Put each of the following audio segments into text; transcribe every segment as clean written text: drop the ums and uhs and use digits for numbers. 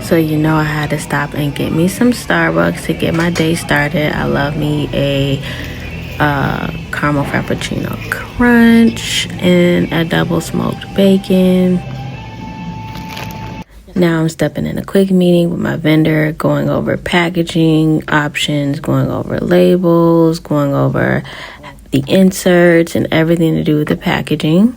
So you know I had to stop and get me some Starbucks to get my day started. I love me a caramel frappuccino crunch and a double smoked bacon. Now I'm stepping in a quick meeting with my vendor, going over packaging options, going over labels, going over the inserts and everything to do with the packaging.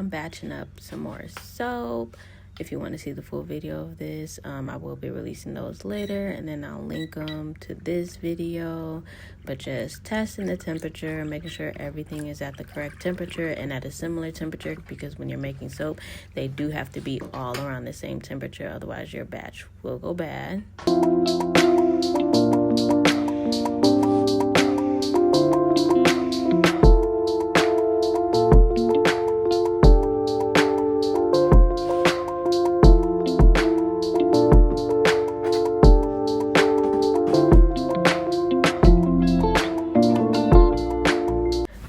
Batching up some more soap. If you want to see the full video of this, I will be releasing those later, and then I'll link them to this video. But just testing the temperature, making sure everything is at the correct temperature and at a similar temperature, because when you're making soap, they do have to be all around the same temperature, otherwise your batch will go bad.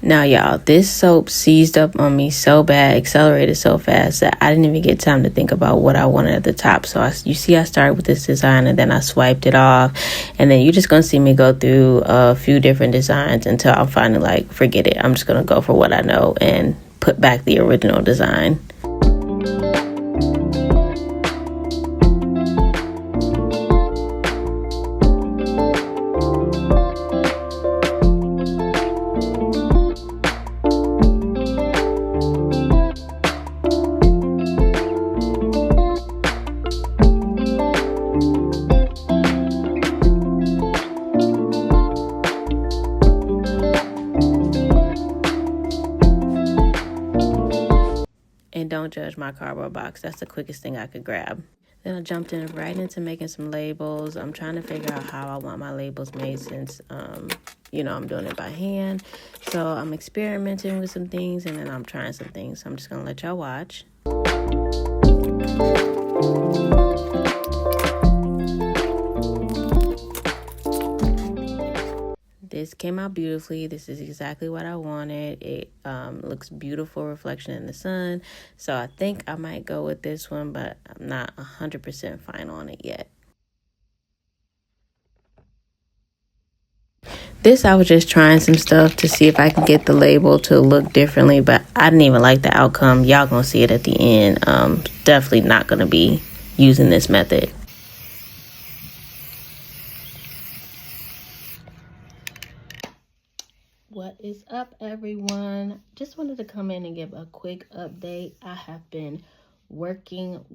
Now, y'all, this soap seized up on me so bad, accelerated so fast that I didn't even get time to think about what I wanted at the top. So you see I started with this design and then I swiped it off. And then you're just going to see me go through a few different designs until I'm finally like, forget it. I'm just going to go for what I know and put back the original design. And don't judge my cardboard box. That's the quickest thing I could grab. Then I jumped right into making some labels. I'm trying to figure out how I want my labels made since, you know, I'm doing it by hand. So I'm experimenting with some things and then I'm trying some things. So I'm just going to let y'all watch. This came out beautifully. This is exactly what I wanted. It looks beautiful reflection in the sun. So I think I might go with this one, but I'm not 100% fine on it yet. This, I was just trying some stuff to see if I can get the label to look differently, but I didn't even like the outcome. Y'all gonna see it at the end. Definitely not gonna be using this method. What is up, everyone? Just wanted to come in and give a quick update. I have been working.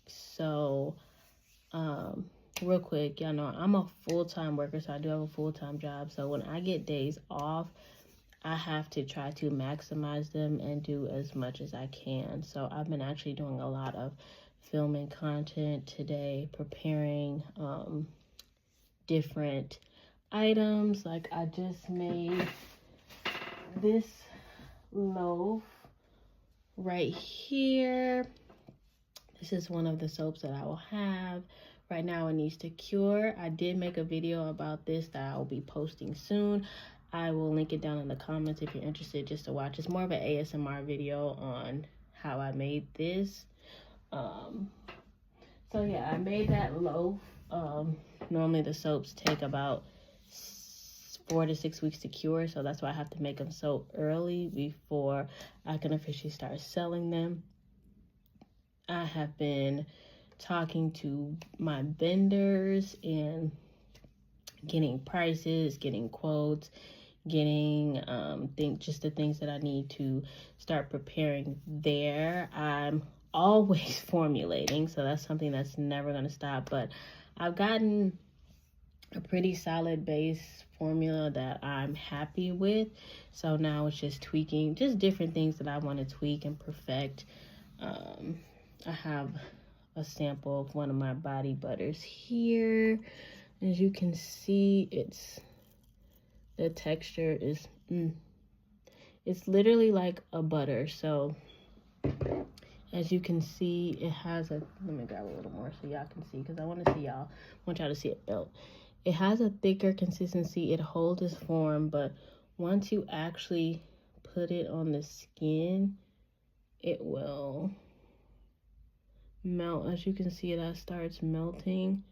So, real quick, y'all know I'm a full-time worker, so I do have a full-time job. So when I get days off, I have to try to maximize them and do as much as I can. So I've been actually doing a lot of filming content today, preparing different items. Like I just made this loaf right here. This is one of the soaps that I will have. Right now it needs to cure. I did make a video about this that I will be posting soon. I will link it down in the comments if you're interested just to watch. It's more of an ASMR video on how I made this. So yeah, I made that loaf. Normally the soaps take about 4 to 6 weeks to cure, so that's why I have to make them so early before I can officially start selling them. I have been talking to my vendors and getting prices, getting quotes, getting just the things that I need to start preparing there. I'm always formulating, so that's something that's never going to stop, but I've gotten a pretty solid base formula that I'm happy with. So now it's just tweaking, just different things that I want to tweak and perfect. I have a sample of one of my body butters here. As you can see, the texture is, it's literally like a butter. So as you can see, it has let me grab a little more so y'all can see, because I want y'all to see it built. It has a thicker consistency. It holds its form, but once you actually put it on the skin, it will melt. As you can see, that starts melting.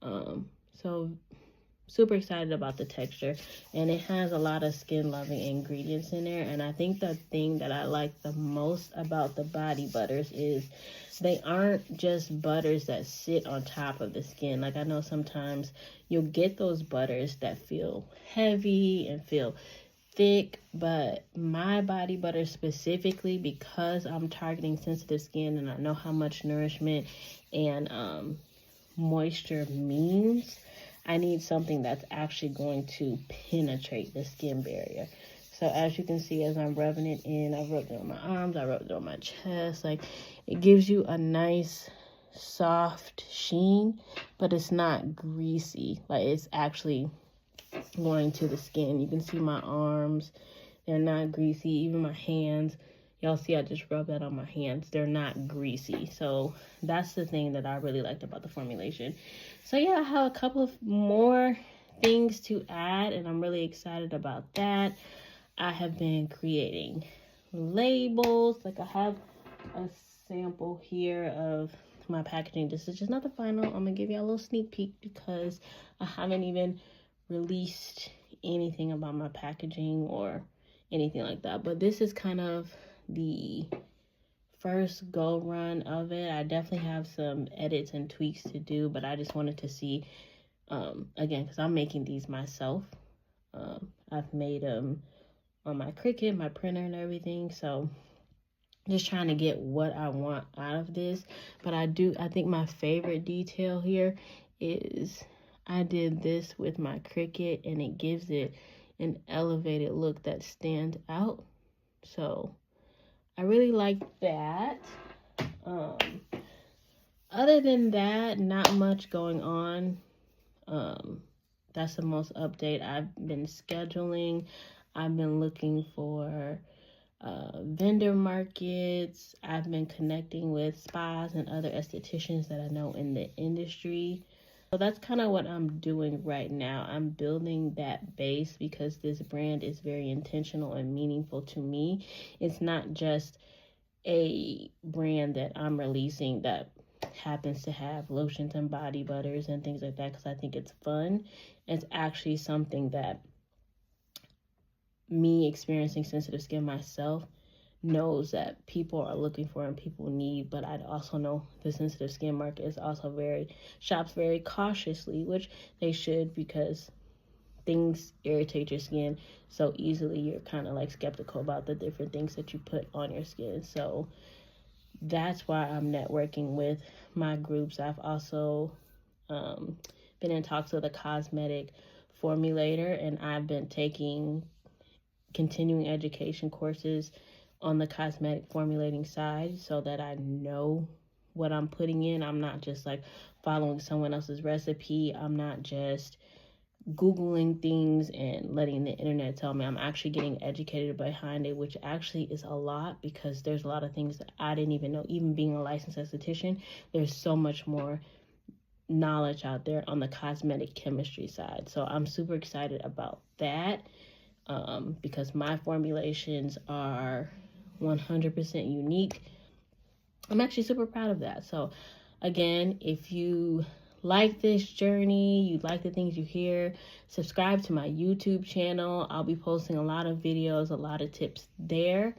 So super excited about the texture, and it has a lot of skin loving ingredients in there. And I think the thing that I like the most about the body butters is they aren't just butters that sit on top of the skin. Like, I know sometimes you'll get those butters that feel heavy and feel thick, but my body butter specifically, because I'm targeting sensitive skin and I know how much nourishment and moisture means, I need something that's actually going to penetrate the skin barrier. So as you can see, as I'm rubbing it in, I rubbed it on my arms, I rubbed it on my chest. Like, it gives you a nice soft sheen, but it's not greasy. Like, it's actually going to the skin. You can see my arms, they're not greasy. Even my hands, y'all see I just rubbed that on my hands, they're not greasy. So that's the thing that I really liked about the formulation. So yeah, I have a couple of more things to add, and I'm really excited about that. I have been creating labels. Like, I have a sample here of my packaging. This is just not the final. I'm gonna give you a little sneak peek because I haven't even released anything about my packaging or anything like that. But this is kind of the first go run of it. I definitely have some edits and tweaks to do, but I just wanted to see, again, because I'm making these myself. I've made them on my Cricut, my printer and everything. So just trying to get what I want out of this. But I think my favorite detail here is I did this with my Cricut, and it gives it an elevated look that stands out. So I really like that. Other than that, not much going on. That's the most update. I've been scheduling. I've been looking for vendor markets. I've been connecting with spas and other estheticians that I know in the industry. So that's kind of what I'm doing right now. I'm building that base because this brand is very intentional and meaningful to me. It's not just a brand that I'm releasing that happens to have lotions and body butters and things like that because I think it's fun. It's actually something that me experiencing sensitive skin myself knows that people are looking for and people need. But I also know the sensitive skin market is also shops very cautiously, which they should, because things irritate your skin so easily. You're kind of like skeptical about the different things that you put on your skin. So that's why I'm networking with my groups. I've also been in talks with a cosmetic formulator, and I've been taking continuing education courses on the cosmetic formulating side so that I know what I'm putting in. I'm not just like following someone else's recipe. I'm not just Googling things and letting the internet tell me. I'm actually getting educated behind it, which actually is a lot because there's a lot of things that I didn't even know. Even being a licensed esthetician, there's so much more knowledge out there on the cosmetic chemistry side. So I'm super excited about that because my formulations are 100% unique. I'm actually super proud of that. So again, if you like this journey, you like the things you hear, subscribe to my YouTube channel. I'll be posting a lot of videos, a lot of tips there.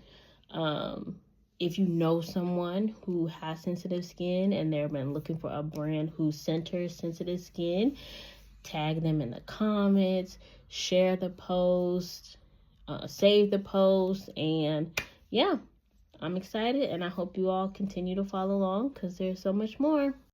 If you know someone who has sensitive skin and they've been looking for a brand who centers sensitive skin, tag them in the comments, share the post, save the post, and yeah, I'm excited, and I hope you all continue to follow along because there's so much more.